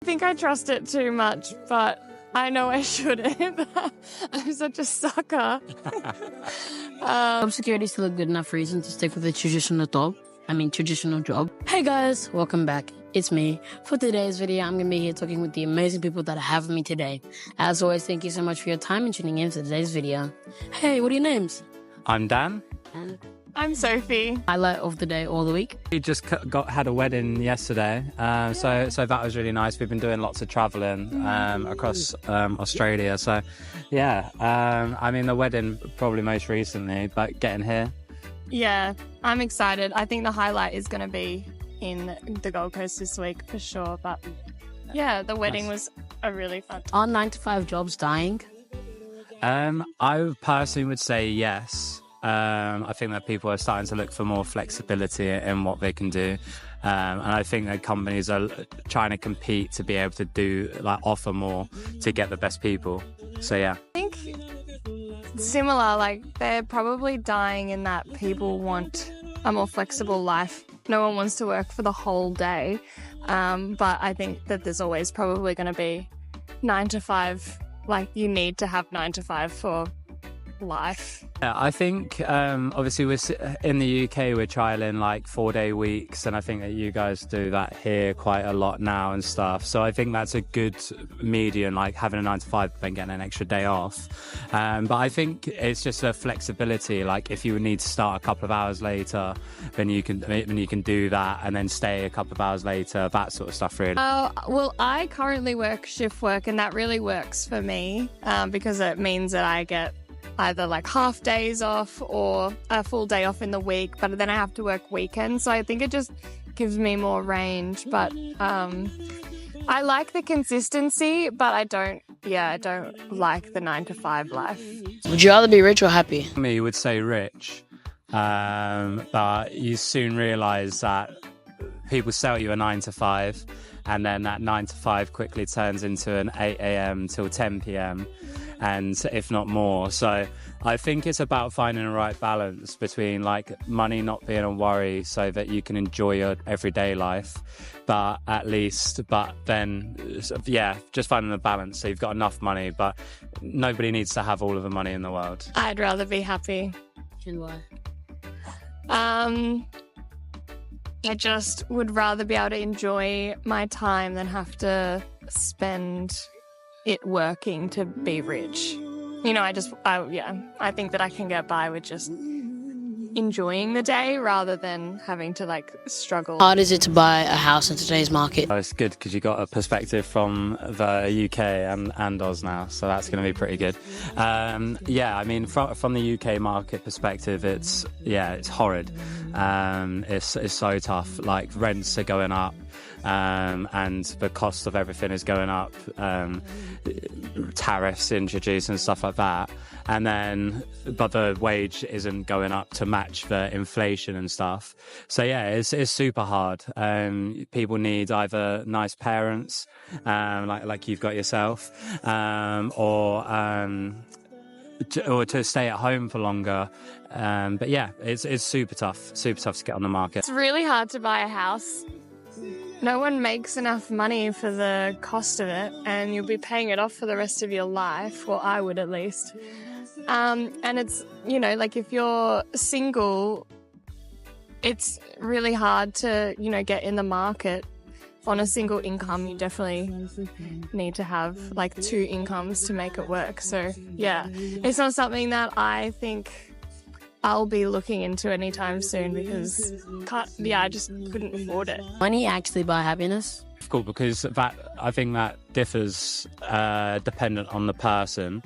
think I trust it too much, but I know I shouldn't. I'm such a sucker. Job security is still a good enough reason to stick with a traditional job. Hey guys, welcome back. It's me. For today's video, I'm going to be here talking with the amazing people that I have with me today. As always, thank you so much for your time and tuning in to today's video. Hey, what are your names? I'm Dan. And I'm Sophie. highlight of the day or the week? We just had a wedding yesterday, so that was really nice. We've been doing lots of travelling across Australia. So, yeah, I mean the wedding probably most recently, but getting here. Yeah, I'm excited. I think the highlight is going to be in the Gold Coast this week for sure. But yeah, the wedding was a really fun time. Are 9-to-5 jobs dying? I personally would say yes. I think that people are starting to look for more flexibility in what they can do. And I think that companies are trying to compete to be able to offer more to get the best people. So, yeah. I think similar, like they're probably dying in that people want a more flexible life. No one wants to work for the whole day. But I think that there's always probably going to be 9 to 5. Like you need to have 9 to 5 for life. Yeah, I think obviously in the UK we're trialing like 4-day weeks, and I think that you guys do that here quite a lot now and stuff. So I think that's a good median, like having a 9 to 5 then getting an extra day off. But I think it's just a flexibility. Like if you need to start a couple of hours later, then you can do that and then stay a couple of hours later. That sort of stuff, really. Well, I currently work shift work, and that really works for me because it means that I get either like half days off or a full day off in the week, but then I have to work weekends. So I think it just gives me more range. But I like the consistency, but I don't like the 9 to 5 life. Would you rather be rich or happy? Me would say rich, but you soon realise that people sell you a 9 to 5, and then that 9 to 5 quickly turns into an 8 a.m. till 10 p.m. and if not more. So I think it's about finding the right balance between like money not being a worry so that you can enjoy your everyday life, but then just finding the balance so you've got enough money, but nobody needs to have all of the money in the world. I'd rather be happy. And why? I just would rather be able to enjoy my time than have to spend it working to be rich. You know, I think that I can get by with just enjoying the day rather than having to like struggle. How hard is it to buy a house in today's market? Oh, it's good because you got a perspective from the UK and Oz now, so that's going to be pretty good. I mean, from the UK market perspective, it's horrid. It's so tough. Like rents are going up, and the cost of everything is going up. Tariffs introduced and stuff like that, but the wage isn't going up to match the inflation and stuff. So yeah, it's super hard. People need either nice parents, like you've got yourself, or to stay at home for longer. But yeah, it's super tough to get on the market. It's really hard to buy a house. No one makes enough money for the cost of it, and you'll be paying it off for the rest of your life. Well, I would at least. And it's, like if you're single, it's really hard to, get in the market. On a single income, you definitely need to have like 2 incomes to make it work. So yeah, it's not something that I think I'll be looking into anytime soon because I just couldn't afford it. Money actually buy happiness? Cool, because I think that differs dependent on the person.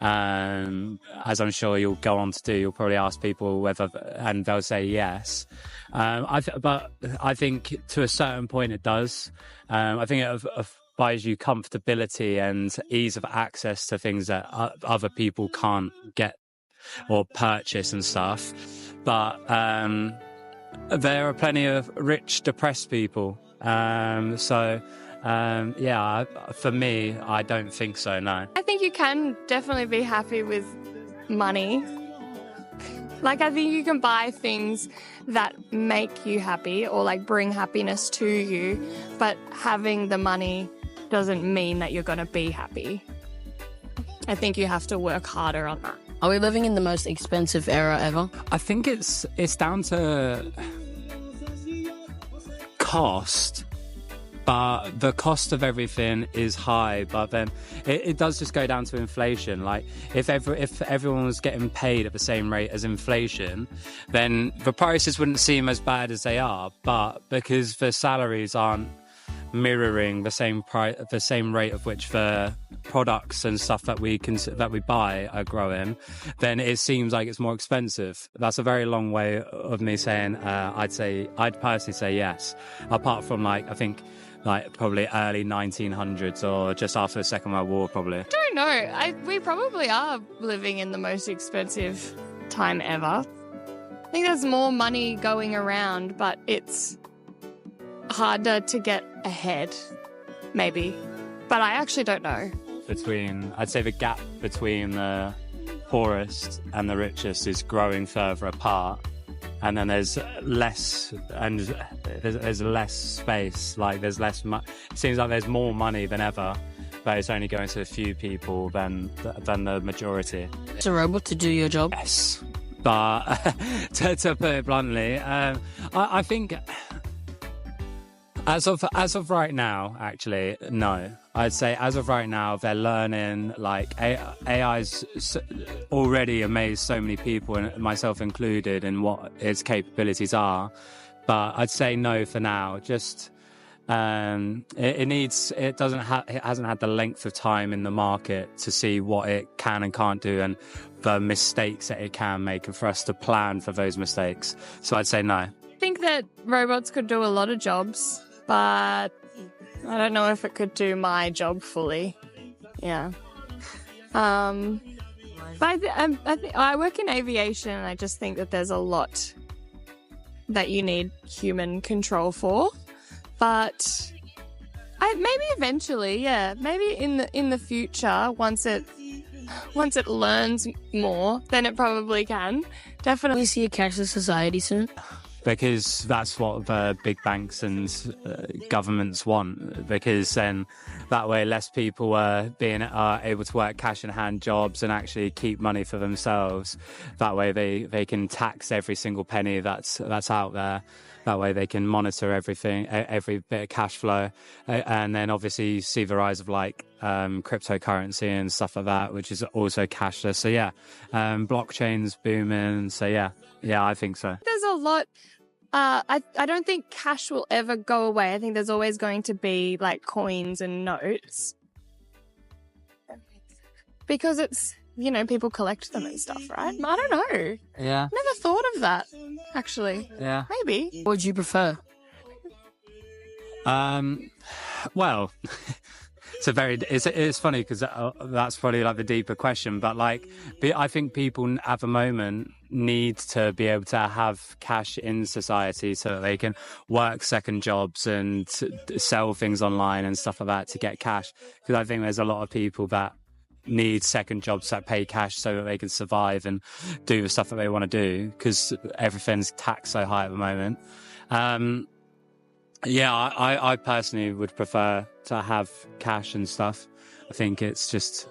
As I'm sure you'll go on to do, you'll probably ask people and they'll say yes. But I think to a certain point it does. I think it buys you comfortability and ease of access to things that other people can't get or purchase and stuff. But there are plenty of rich, depressed people. For me, I don't think so, no. I think you can definitely be happy with money. Like, I think you can buy things that make you happy or, like, bring happiness to you, but having the money doesn't mean that you're going to be happy. I think you have to work harder on that. Are we living in the most expensive era ever? I think it's down to cost, but the cost of everything is high. But then it does just go down to inflation. Like if everyone was getting paid at the same rate as inflation, then the prices wouldn't seem as bad as they are. But because the salaries aren't mirroring the same rate of which the products and stuff that we buy are growing, then it seems like it's more expensive. That's a very long way of me saying I'd personally say yes, apart from I think probably early 1900s or just after the Second World War, probably. I don't know. We probably are living in the most expensive time ever. I think there's more money going around, but it's harder to get ahead, maybe. But I actually don't know. I'd say the gap between the poorest and the richest is growing further apart. And then there's less, and there's less space. Like there's less. It seems like there's more money than ever, but it's only going to a few people than the majority. It's a robot to do your job. Yes, but to put it bluntly, I think as of right now, actually, no. I'd say as of right now, they're learning, AI's already amazed so many people, and myself included, in what its capabilities are. But I'd say no for now. Just it hasn't had the length of time in the market to see what it can and can't do, and the mistakes that it can make, and for us to plan for those mistakes. So I'd say no. I think that robots could do a lot of jobs, but I don't know if it could do my job fully. Yeah. But I work in aviation, and I just think that there's a lot that you need human control for. But maybe eventually, yeah, maybe in the future, once it learns more, then it probably can. Definitely. We see a cashless society soon. Because that's what the big banks and governments want, because then that way less people are able to work cash in hand jobs and actually keep money for themselves. That way they can tax every single penny that's out there. That way they can monitor everything, every bit of cash flow. And then obviously you see the rise of cryptocurrency and stuff like that, which is also cashless. So yeah, blockchain's booming. So yeah, I think so. There's a lot. I don't think cash will ever go away. I think there's always going to be coins and notes, because it's, people collect them and stuff, right? I don't know. Yeah. Never thought of that, actually. Yeah. Maybe. What would you prefer? Well, it's funny because that's probably the deeper question, but I think people at the moment need to be able to have cash in society so that they can work second jobs and sell things online and stuff like that to get cash. Because I think there's a lot of people that need second jobs that pay cash so that they can survive and do the stuff that they want to do, because everything's taxed so high at the moment. Yeah, I personally would prefer to have cash and stuff. I think it's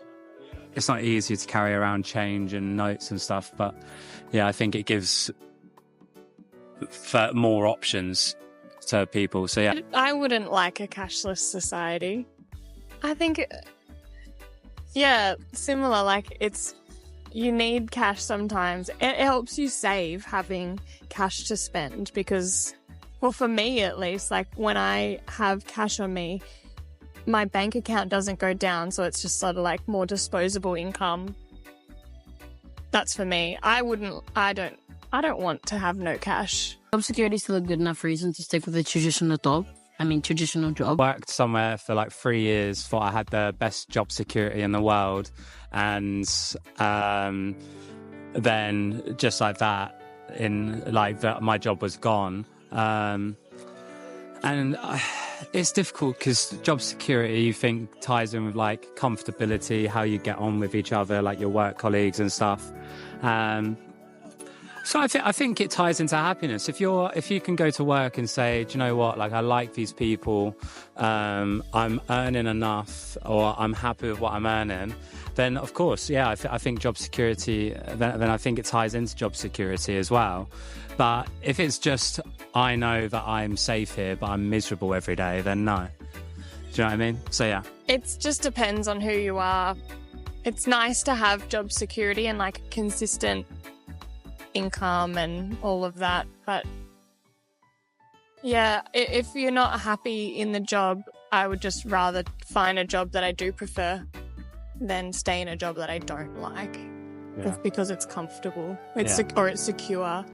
not easy to carry around change and notes and stuff, but yeah, I think it gives more options to people. So yeah, I wouldn't like a cashless society. I think, yeah, similar. You need cash sometimes. It helps you save having cash to spend, because, well, for me at least, when I have cash on me, my bank account doesn't go down, so it's just sort of more disposable income. That's for me. I don't want to have no cash. Job security is still a good enough reason to stick with a traditional job. Worked somewhere for 3 years, thought I had the best job security in the world, and then just like that, my job was gone. And it's difficult because job security, you think, ties in with comfortability, how you get on with each other, your work colleagues and stuff. So I think it ties into happiness. If you can go to work and say, do you know what, like I like these people, I'm earning enough, or I'm happy with what I'm earning, then of course, yeah, I think job security. Then I think it ties into job security as well. But if it's just I know that I'm safe here, but I'm miserable every day, then no. Do you know what I mean? So yeah, It just depends on who you are. It's nice to have job security and like consistent income and all of that. But yeah, if you're not happy in the job, I would just rather find a job that I do prefer than stay in a job that I don't like. Yeah. Because it's comfortable. It's Yeah. or it's secure.